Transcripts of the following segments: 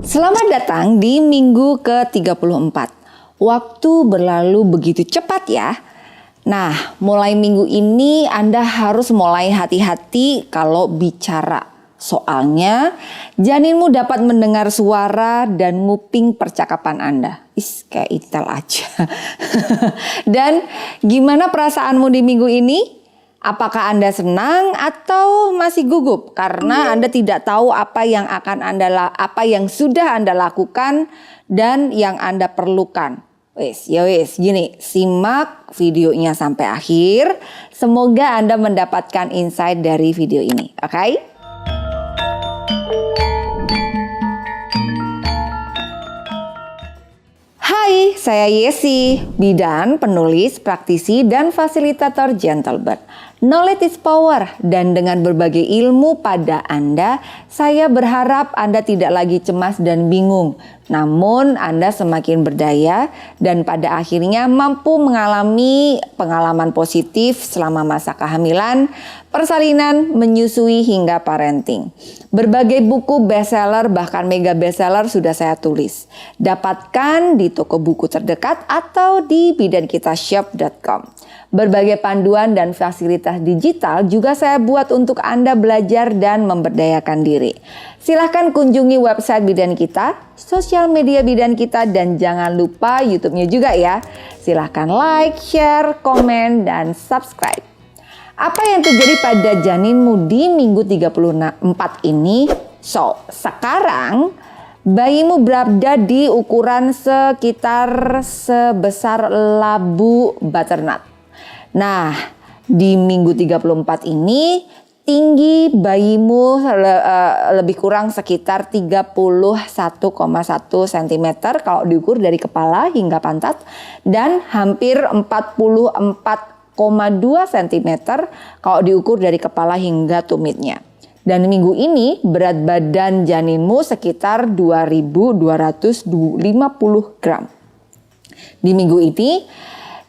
Selamat datang di minggu ke-34. Waktu berlalu begitu cepat ya. Nah, mulai minggu ini Anda harus mulai hati-hati kalau bicara. Soalnya, janinmu dapat mendengar suara dan nguping percakapan Anda. Kayak Intel aja. Dan gimana perasaanmu di minggu ini? Apakah Anda senang atau masih gugup karena Anda tidak tahu apa yang sudah Anda lakukan dan yang Anda perlukan? Gini, simak videonya sampai akhir. Semoga Anda mendapatkan insight dari video ini, oke? Hai, saya Yesi, bidan, penulis, praktisi, dan fasilitator Gentlebird. Knowledge is power, dan dengan berbagai ilmu pada Anda, saya berharap Anda tidak lagi cemas dan bingung. Namun Anda semakin berdaya dan pada akhirnya mampu mengalami pengalaman positif selama masa kehamilan, persalinan, menyusui hingga parenting. Berbagai buku bestseller bahkan mega bestseller sudah saya tulis. Dapatkan di toko buku terdekat atau di bidankitasshop.com. Berbagai panduan dan fasilitas digital juga saya buat untuk Anda belajar dan memberdayakan diri. Silahkan kunjungi website Bidan Kita, sosial media Bidan Kita, dan jangan lupa YouTube-nya juga ya. Silahkan like, share, komen, dan subscribe. Apa yang terjadi pada janinmu di minggu 34 ini? Sekarang bayimu berada di ukuran sekitar sebesar labu butternut. Nah, di minggu 34 ini tinggi bayimu lebih kurang sekitar 31,1 cm kalau diukur dari kepala hingga pantat dan hampir 44,2 cm kalau diukur dari kepala hingga tumitnya. Dan minggu ini berat badan janinmu sekitar 2.250 gram. Di minggu ini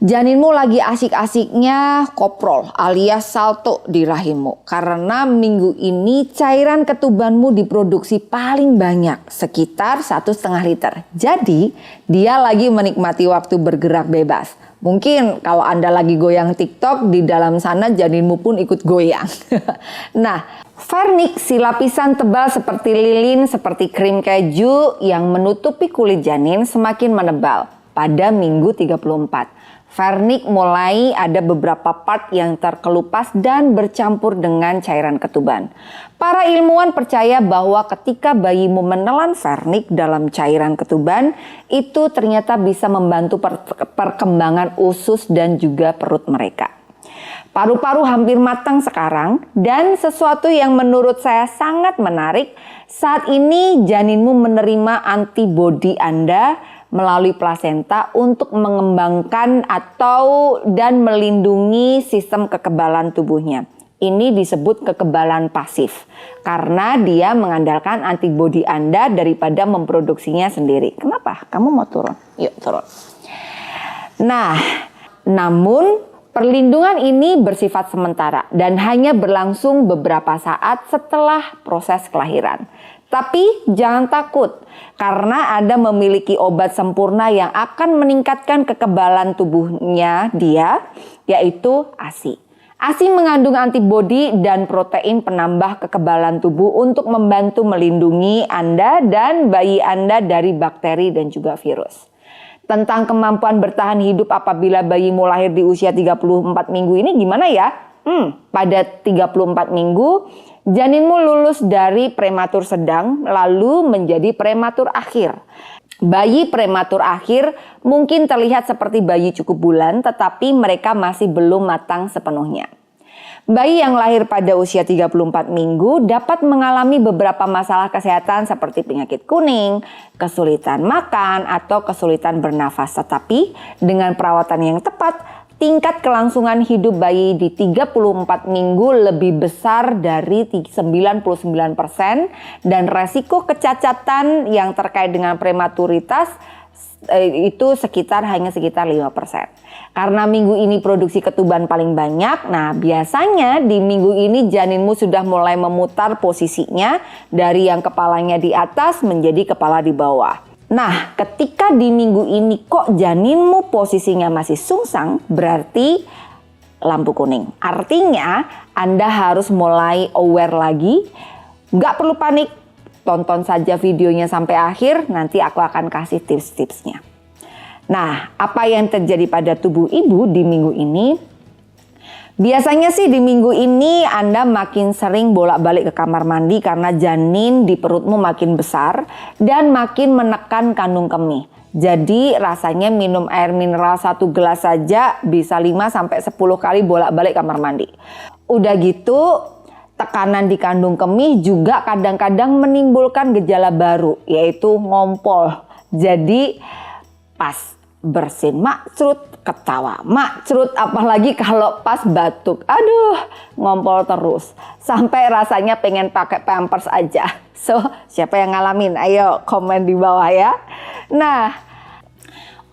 janinmu lagi asik-asiknya koprol alias salto di rahimmu. Karena minggu ini cairan ketubanmu diproduksi paling banyak, sekitar 1,5 liter. Jadi dia lagi menikmati waktu bergerak bebas. Mungkin kalau Anda lagi goyang TikTok, di dalam sana janinmu pun ikut goyang. Nah, vernix, si lapisan tebal seperti lilin, seperti krim keju yang menutupi kulit janin semakin menebal pada minggu 34. Vernix mulai ada beberapa part yang terkelupas dan bercampur dengan cairan ketuban. Para ilmuwan percaya bahwa ketika bayimu menelan vernix dalam cairan ketuban, itu ternyata bisa membantu perkembangan usus dan juga perut mereka. Paru-paru hampir matang sekarang dan sesuatu yang menurut saya sangat menarik, saat ini janinmu menerima antibodi Anda melalui plasenta untuk mengembangkan dan melindungi sistem kekebalan tubuhnya. Ini disebut kekebalan pasif karena dia mengandalkan antibodi Anda daripada memproduksinya sendiri. Kenapa? Kamu mau turun? Yuk turun. Nah, namun perlindungan ini bersifat sementara dan hanya berlangsung beberapa saat setelah proses kelahiran. Tapi jangan takut, karena Anda memiliki obat sempurna yang akan meningkatkan kekebalan tubuhnya yaitu ASI. ASI mengandung antibodi dan protein penambah kekebalan tubuh untuk membantu melindungi Anda dan bayi Anda dari bakteri dan juga virus. Tentang kemampuan bertahan hidup apabila bayimu lahir di usia 34 minggu ini gimana ya? Pada 34 minggu, janinmu lulus dari prematur sedang lalu menjadi prematur akhir. Bayi prematur akhir mungkin terlihat seperti bayi cukup bulan, tetapi mereka masih belum matang sepenuhnya. Bayi yang lahir pada usia 34 minggu dapat mengalami beberapa masalah kesehatan seperti penyakit kuning, kesulitan makan, atau kesulitan bernafas. Tetapi dengan perawatan yang tepat, tingkat kelangsungan hidup bayi di 34 minggu lebih besar dari 99% dan resiko kecacatan yang terkait dengan prematuritas itu hanya sekitar 5%. Karena minggu ini produksi ketuban paling banyak, nah biasanya di minggu ini janinmu sudah mulai memutar posisinya dari yang kepalanya di atas menjadi kepala di bawah. Nah, ketika di minggu ini kok janinmu posisinya masih sungsang, berarti lampu kuning. Artinya Anda harus mulai aware lagi, nggak perlu panik, tonton saja videonya sampai akhir, nanti aku akan kasih tips-tipsnya. Nah, apa yang terjadi pada tubuh ibu di minggu ini? Biasanya sih di minggu ini Anda makin sering bolak-balik ke kamar mandi karena janin di perutmu makin besar dan makin menekan kandung kemih. Jadi rasanya minum air mineral 1 gelas saja bisa 5-10 kali bolak-balik kamar mandi. Udah gitu, tekanan di kandung kemih juga kadang-kadang menimbulkan gejala baru, yaitu ngompol. Jadi pas bersin makcrut, ketawa makcrut, apalagi kalau pas batuk, aduh ngompol terus sampai rasanya pengen pakai pampers aja. So, siapa yang ngalamin? Ayo komen di bawah ya. Nah,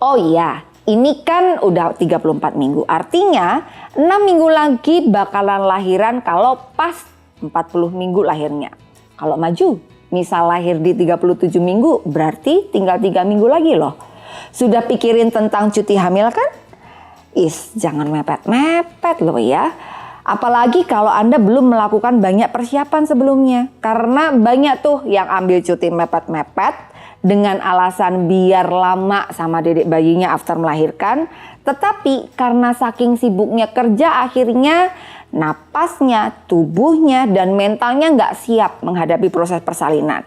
oh iya, ini kan udah 34 minggu, artinya 6 minggu lagi bakalan lahiran kalau pas 40 minggu lahirnya. Kalau maju, misal lahir di 37 minggu, berarti tinggal 3 minggu lagi loh. Sudah pikirin tentang cuti hamil kan? Jangan mepet-mepet loh ya. Apalagi kalau Anda belum melakukan banyak persiapan sebelumnya. Karena banyak tuh yang ambil cuti mepet-mepet dengan alasan biar lama sama dedek bayinya after melahirkan. Tetapi karena saking sibuknya kerja akhirnya napasnya, tubuhnya, dan mentalnya nggak siap menghadapi proses persalinan.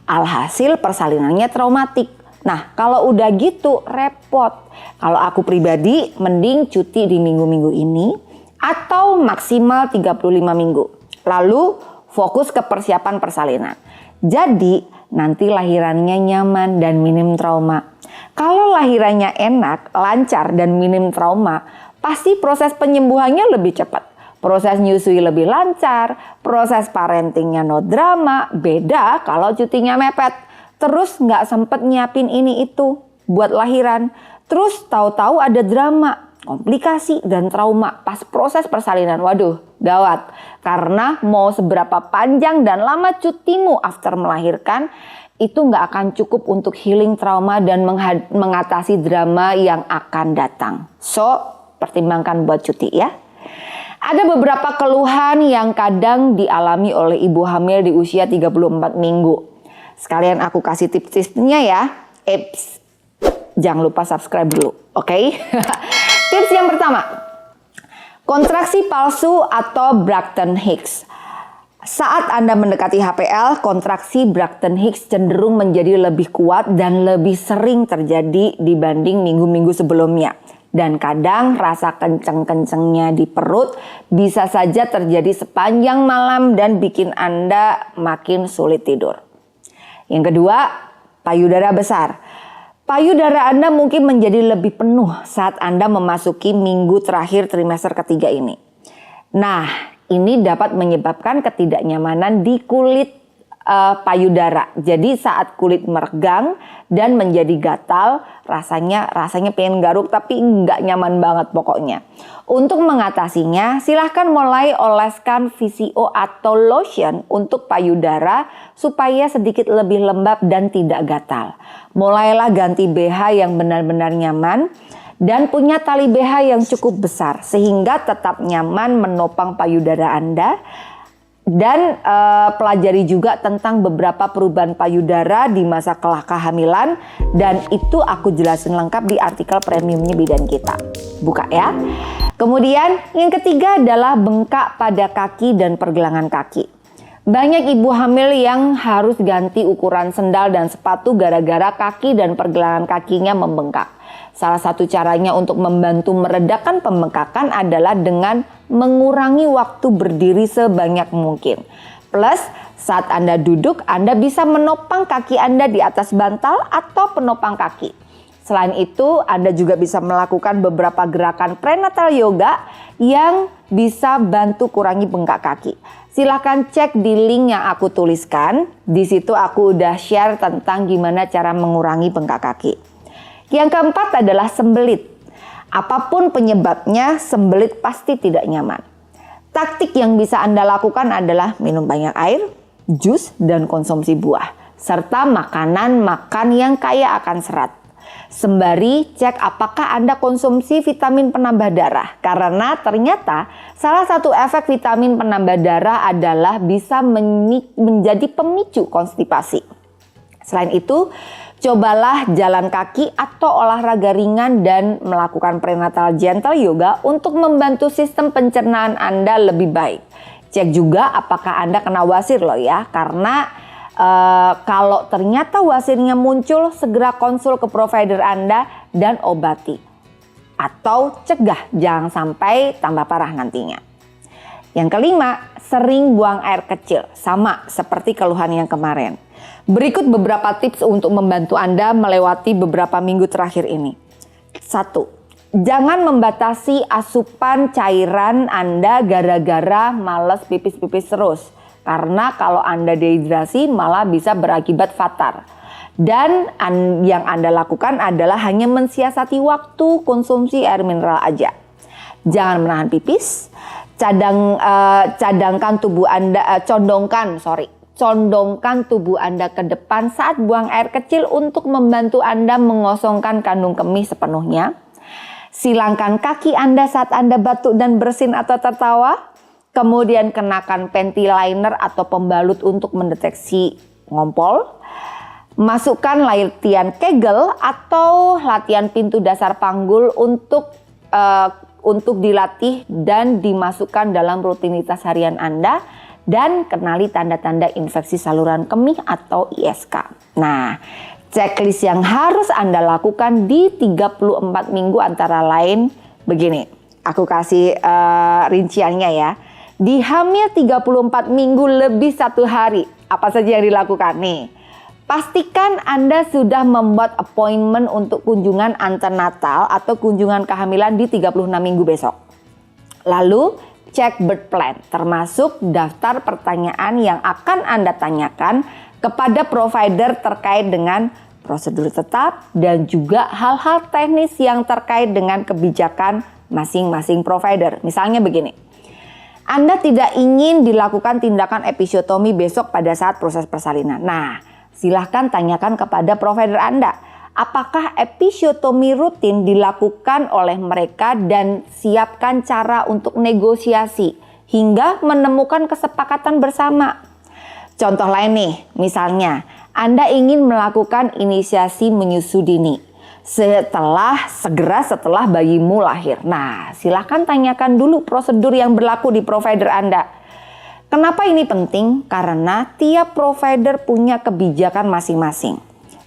Alhasil persalinannya traumatik. Nah, kalau udah gitu repot. Kalau aku pribadi mending cuti di minggu-minggu ini atau maksimal 35 minggu. Lalu fokus ke persiapan persalinan. Jadi nanti lahirannya nyaman dan minim trauma. Kalau lahirannya enak, lancar dan minim trauma, pasti proses penyembuhannya lebih cepat. Proses nyusui lebih lancar, proses parentingnya no drama. Beda kalau cutinya mepet. Terus nggak sempet nyiapin ini itu buat lahiran. Terus tahu-tahu ada drama, komplikasi dan trauma pas proses persalinan. Waduh, gawat. Karena mau seberapa panjang dan lama cutimu after melahirkan, itu nggak akan cukup untuk healing trauma dan mengatasi drama yang akan datang. So, pertimbangkan buat cuti ya. Ada beberapa keluhan yang kadang dialami oleh ibu hamil di usia 34 minggu. Sekalian aku kasih tips-tipsnya ya. Jangan lupa subscribe dulu, oke? Tips yang pertama, kontraksi palsu atau Braxton Hicks. Saat Anda mendekati HPL, kontraksi Braxton Hicks cenderung menjadi lebih kuat dan lebih sering terjadi dibanding minggu-minggu sebelumnya. Dan kadang rasa kenceng-kencengnya di perut bisa saja terjadi sepanjang malam dan bikin Anda makin sulit tidur. Yang kedua, payudara besar. Payudara Anda mungkin menjadi lebih penuh saat Anda memasuki minggu terakhir trimester ketiga ini. Nah, ini dapat menyebabkan ketidaknyamanan di kulit payudara. Jadi saat kulit meregang dan menjadi gatal, rasanya pengen garuk tapi nggak nyaman banget pokoknya. Untuk mengatasinya, silahkan mulai oleskan VCO atau lotion untuk payudara supaya sedikit lebih lembab dan tidak gatal. Mulailah ganti BH yang benar-benar nyaman dan punya tali BH yang cukup besar sehingga tetap nyaman menopang payudara Anda. Dan pelajari juga tentang beberapa perubahan payudara di masa kehamilan, dan itu aku jelasin lengkap di artikel premiumnya Bidan Kita. Buka ya. Kemudian yang ketiga adalah bengkak pada kaki dan pergelangan kaki. Banyak ibu hamil yang harus ganti ukuran sendal dan sepatu gara-gara kaki dan pergelangan kakinya membengkak. Salah satu caranya untuk membantu meredakan pembengkakan adalah dengan mengurangi waktu berdiri sebanyak mungkin. Plus, saat Anda duduk, Anda bisa menopang kaki Anda di atas bantal atau penopang kaki. Selain itu, Anda juga bisa melakukan beberapa gerakan prenatal yoga yang bisa bantu kurangi bengkak kaki. Silahkan cek di link yang aku tuliskan. Di situ aku udah share tentang gimana cara mengurangi bengkak kaki. Yang keempat adalah sembelit. Apapun penyebabnya, sembelit pasti tidak nyaman. Taktik yang bisa Anda lakukan adalah minum banyak air, jus, dan konsumsi buah, serta makanan yang kaya akan serat. Sembari cek apakah Anda konsumsi vitamin penambah darah, karena ternyata salah satu efek vitamin penambah darah adalah bisa menjadi pemicu konstipasi. Selain itu, cobalah jalan kaki atau olahraga ringan dan melakukan prenatal gentle yoga untuk membantu sistem pencernaan Anda lebih baik. Cek juga apakah Anda kena wasir loh ya, karena kalau ternyata wasirnya muncul, segera konsul ke provider Anda dan obati. Atau cegah, jangan sampai tambah parah nantinya. Yang kelima, sering buang air kecil, sama seperti keluhan yang kemarin. Berikut beberapa tips untuk membantu Anda melewati beberapa minggu terakhir ini. 1. Jangan membatasi asupan cairan Anda gara-gara males pipis-pipis terus. Karena kalau Anda dehidrasi malah bisa berakibat fatal. Dan yang Anda lakukan adalah hanya mensiasati waktu konsumsi air mineral aja. Jangan menahan pipis, condongkan tubuh Anda ke depan saat buang air kecil untuk membantu Anda mengosongkan kandung kemih sepenuhnya. Silangkan kaki Anda saat Anda batuk dan bersin atau tertawa. Kemudian kenakan panty liner atau pembalut untuk mendeteksi ngompol. Masukkan latihan Kegel atau latihan pintu dasar panggul untuk dilatih dan dimasukkan dalam rutinitas harian Anda. Dan kenali tanda-tanda infeksi saluran kemih atau ISK. Nah, checklist yang harus Anda lakukan di 34 minggu antara lain begini. Aku kasih rinciannya ya. Di hamil 34 minggu lebih 1 hari, apa saja yang dilakukan nih? Pastikan Anda sudah membuat appointment untuk kunjungan antenatal atau kunjungan kehamilan di 36 minggu besok. Lalu, cek birth plan, termasuk daftar pertanyaan yang akan Anda tanyakan kepada provider terkait dengan prosedur tetap dan juga hal-hal teknis yang terkait dengan kebijakan masing-masing provider. Misalnya begini. Anda tidak ingin dilakukan tindakan episiotomi besok pada saat proses persalinan. Nah, silahkan tanyakan kepada provider Anda. Apakah episiotomi rutin dilakukan oleh mereka dan siapkan cara untuk negosiasi hingga menemukan kesepakatan bersama. Contoh lain nih, misalnya Anda ingin melakukan inisiasi menyusui dini segera setelah bayimu lahir. Nah, silahkan tanyakan dulu prosedur yang berlaku di provider Anda. Kenapa ini penting? Karena tiap provider punya kebijakan masing-masing.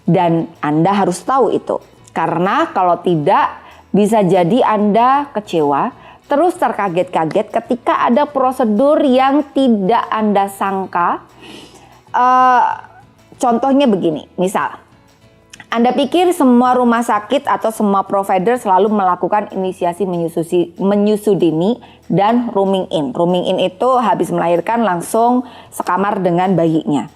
Dan Anda harus tahu itu. Karena kalau tidak, bisa jadi Anda kecewa, terus terkaget-kaget ketika ada prosedur yang tidak Anda sangka. Contohnya begini, misal Anda pikir semua rumah sakit atau semua provider selalu melakukan inisiasi menyusui dini dan rooming in. Rooming in itu habis melahirkan langsung sekamar dengan bayinya.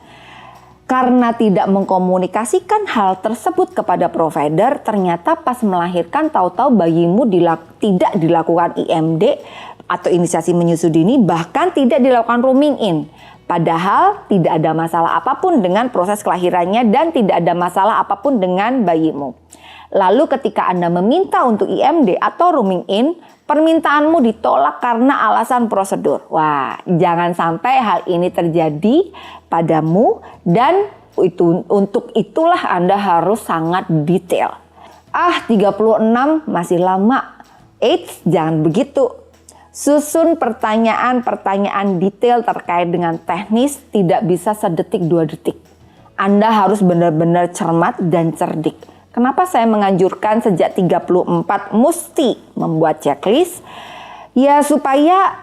Karena tidak mengkomunikasikan hal tersebut kepada provider, ternyata pas melahirkan tahu-tahu bayimu tidak dilakukan IMD atau inisiasi menyusui dini, bahkan tidak dilakukan rooming in. Padahal tidak ada masalah apapun dengan proses kelahirannya dan tidak ada masalah apapun dengan bayimu. Lalu ketika Anda meminta untuk IMD atau rooming in, permintaanmu ditolak karena alasan prosedur. Wah, jangan sampai hal ini terjadi padamu dan untuk itulah Anda harus sangat detail. 36 masih lama. Eits, jangan begitu. Susun pertanyaan-pertanyaan detail terkait dengan teknis tidak bisa sedetik 2 detik. Anda harus benar-benar cermat dan cerdik. Kenapa saya menganjurkan sejak 34 mesti membuat checklist? Ya supaya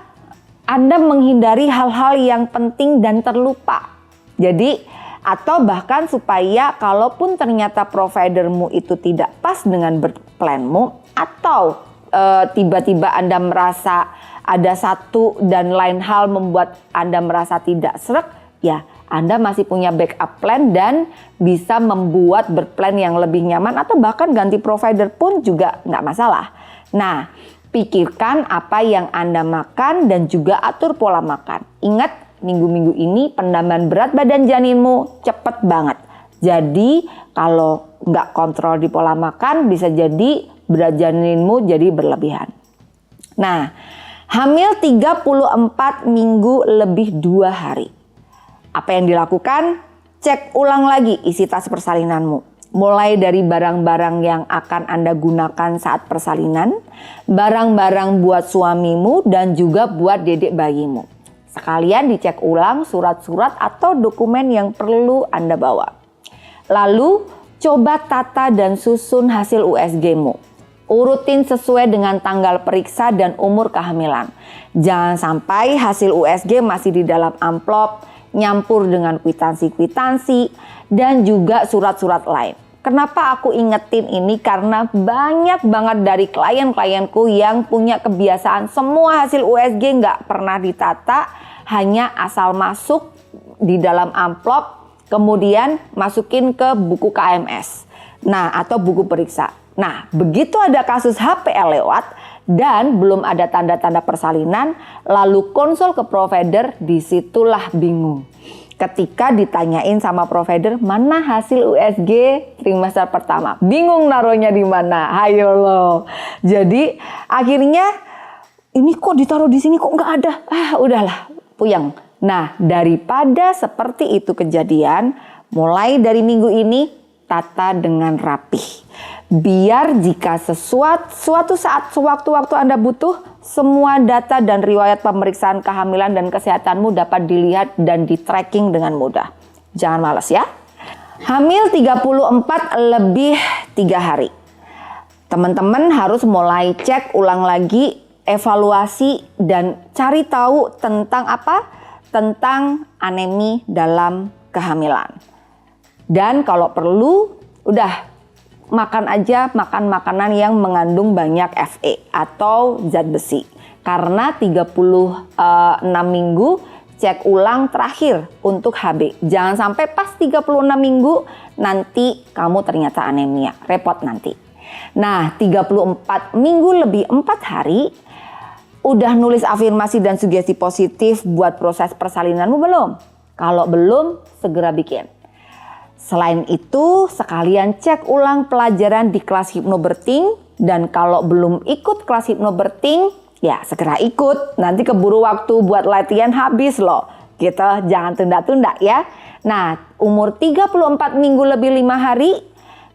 Anda menghindari hal-hal yang penting dan terlupa. Jadi atau bahkan supaya kalaupun ternyata providermu itu tidak pas dengan planmu atau tiba-tiba Anda merasa ada satu dan lain hal membuat Anda merasa tidak sreg, ya Anda masih punya backup plan dan bisa membuat berplan yang lebih nyaman atau bahkan ganti provider pun juga nggak masalah. Nah, pikirkan apa yang Anda makan dan juga atur pola makan. Ingat, minggu-minggu ini penambahan berat badan janinmu cepet banget. Jadi kalau nggak kontrol di pola makan bisa jadi berat janinmu jadi berlebihan. Nah, hamil 34 minggu lebih 2 hari. Apa yang dilakukan? Cek ulang lagi isi tas persalinanmu. Mulai dari barang-barang yang akan Anda gunakan saat persalinan, barang-barang buat suamimu dan juga buat dedek bayimu. Sekalian dicek ulang surat-surat atau dokumen yang perlu Anda bawa. Lalu coba tata dan susun hasil USG-mu. Urutin sesuai dengan tanggal periksa dan umur kehamilan. Jangan sampai hasil USG masih di dalam amplop, nyampur dengan kwitansi-kwitansi, dan juga surat-surat lain. Kenapa aku ingetin ini? Karena banyak banget dari klien-klienku yang punya kebiasaan semua hasil USG nggak pernah ditata, hanya asal masuk di dalam amplop, kemudian masukin ke buku KMS, nah atau buku periksa. Nah, begitu ada kasus HPL lewat dan belum ada tanda-tanda persalinan, lalu konsul ke provider, disitulah bingung. Ketika ditanyain sama provider, mana hasil USG trimester pertama? Bingung naruhnya di mana? Hayo loh. Jadi akhirnya ini kok ditaruh di sini kok nggak ada? Udahlah, puyeng. Nah, daripada seperti itu kejadian, mulai dari minggu ini tata dengan rapih. Biar jika suatu saat sewaktu-waktu Anda butuh, semua data dan riwayat pemeriksaan kehamilan dan kesehatanmu dapat dilihat dan di-tracking dengan mudah. Jangan malas ya. Hamil 34 lebih 3 hari. Teman-teman harus mulai cek ulang lagi, evaluasi, dan cari tahu tentang apa? Tentang anemi dalam kehamilan. Dan kalau perlu, udah makan aja makanan yang mengandung banyak Fe atau zat besi. Karena 36 minggu cek ulang terakhir untuk HB. Jangan sampai pas 36 minggu nanti kamu ternyata anemia. Repot nanti. Nah, 34 minggu lebih 4 hari udah nulis afirmasi dan sugesti positif buat proses persalinanmu belum? Kalau belum, segera bikin. Selain itu, sekalian cek ulang pelajaran di kelas hypnobirthing, dan kalau belum ikut kelas hypnobirthing, ya segera ikut. Nanti keburu waktu buat latihan habis loh. Gitu, jangan tunda-tunda ya. Nah, umur 34 minggu lebih 5 hari,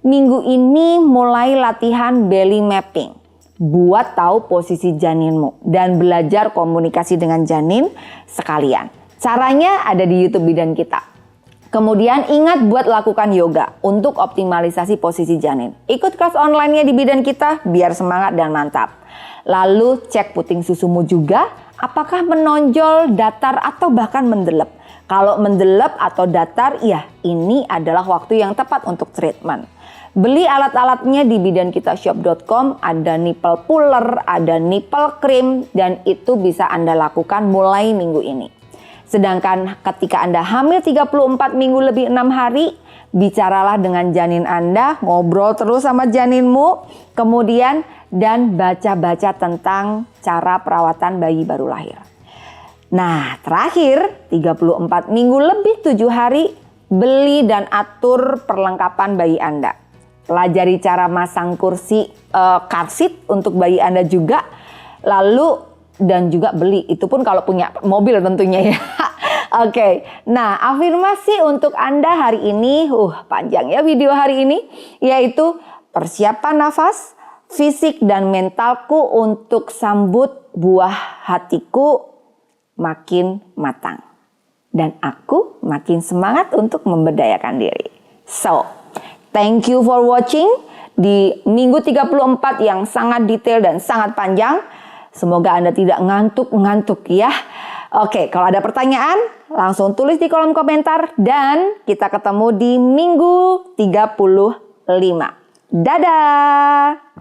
minggu ini mulai latihan belly mapping. Buat tahu posisi janinmu dan belajar komunikasi dengan janin sekalian. Caranya ada di YouTube Bidan kita. Kemudian ingat buat lakukan yoga untuk optimalisasi posisi janin. Ikut kelas online-nya di Bidan kita biar semangat dan mantap. Lalu cek puting susumu juga, apakah menonjol, datar, atau bahkan mendelep. Kalau mendelep atau datar, ya ini adalah waktu yang tepat untuk treatment. Beli alat-alatnya di bidankitashop.com, ada nipple puller, ada nipple cream, dan itu bisa Anda lakukan mulai minggu ini. Sedangkan ketika Anda hamil 34 minggu lebih 6 hari, bicaralah dengan janin Anda, ngobrol terus sama janinmu, kemudian dan baca-baca tentang cara perawatan bayi baru lahir. Nah, terakhir 34 minggu lebih 7 hari, beli dan atur perlengkapan bayi Anda. Pelajari cara masang kursi car seat untuk bayi Anda juga, lalu dan juga beli, itu pun kalau punya mobil tentunya ya. Oke, nah afirmasi untuk Anda hari ini, panjang ya video hari ini, yaitu persiapan nafas, fisik dan mentalku untuk sambut buah hatiku makin matang. Dan aku makin semangat untuk memberdayakan diri. So, thank you for watching di minggu 34 yang sangat detail dan sangat panjang. Semoga Anda tidak ngantuk-ngantuk ya. Oke, kalau ada pertanyaan, langsung tulis di kolom komentar dan kita ketemu di minggu 35. Dadah!